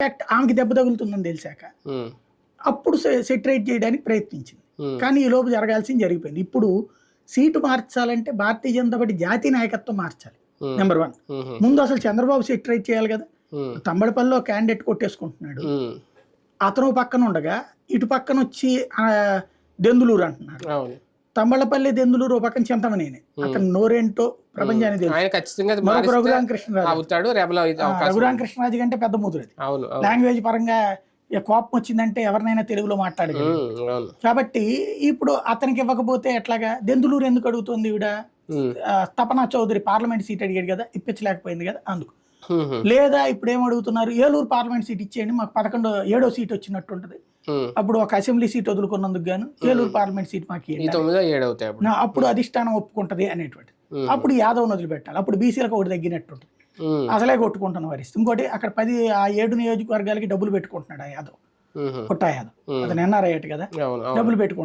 ఆమెకి దెబ్బ తగులుతుందని తెలిసాక ఉమ్, అప్పుడు సెటరేట్ చేయడానికి ప్రయత్నించింది. ఉమ్, కానీ ఈ లోపు జరగాల్సింది జరిగిపోయింది. ఇప్పుడు సీటు మార్చాలంటే భారతీయ జనతా పార్టీ జాతీయ నాయకత్వం మార్చాలి. ఉమ్, నెంబర్ 1. ఉమ్, ముందు అసలు చంద్రబాబు సెటరేట్ చేయాలి కదా. ఉమ్, తంబడపల్లిలో క్యాండిడేట్ కొట్టేసుకుంటున్నాడు. ఉమ్, అతను పక్కన ఉండగా ఇటు పక్కన వచ్చి దెందులూరు అంటున్నారు. అవును. తంబళ్ళపల్లి దెందులూరు ఓ పక్కన చింతమనేని. అతను నోరేంటో ప్రపంచానికి తెలుసు. ఆయన ఖచ్చితంగా అది మరొక మారిస్తే రఘురామకృష్ణరాజు అవుతాడు, రెబల్ అవకాశం ఉంది. రఘురామకృష్ణరాజు కంటే పెద్ద ముదురు అది. అవును, అవును. లాంగ్వేజ్ పరంగా ఇక కోపం వచ్చిందంటే ఎవరినైనా తెలుగులో మాట్లాడగలరు. అవును. కాబట్టి ఇప్పుడు అతనికి ఇవ్వకపోతే ఎట్లాగా? దెందులూరు ఎందుకు అడుగుతుంది ఈవిడ? ఉమ్, తపనా చౌదరి పార్లమెంట్ సీట్ అడిగాడు కదా, ఇప్పించలేకపోయింది కదా అందుకు. ఉమ్, లేదా ఇప్పుడు ఏమడుగుతున్నారు, ఏలూరు పార్లమెంట్ సీట్ ఇచ్చేయండి, మాకు 7వ సీట్ వచ్చినట్టు ఉంటుంది. ఉమ్. అప్పుడు ఒక అసెంబ్లీ సీట్ వదులుకున్నందుకు గాను ఏలూరు పార్లమెంట్ సీట్ మాకు ఈ ఇవ్వండి. 9 7 అవుతాయి అప్పుడు. అప్పుడు అధిష్టానం ఒప్పుకుంటది అనేటువంటి. అప్పుడు యాదవ్ వదిలిపెట్టాలి. అప్పుడు బీసీలకు ఒకటి తగ్గినట్టు ఉంటుంది. ఉమ్, అసలే కొట్టుకుంటున్న వారిస్తే ఇంకోటి అక్కడ 7 నియోజకవర్గాలకి డబ్బులు పెట్టుకుంటున్నాడు ఆ యాదవ్, ఉమ్, పుట్టా యాదవ్. అతను ఎన్ఆర్ఐ కదా, అవును, అవును. డబ్బులు పెట్టుకుంటున్నాడు.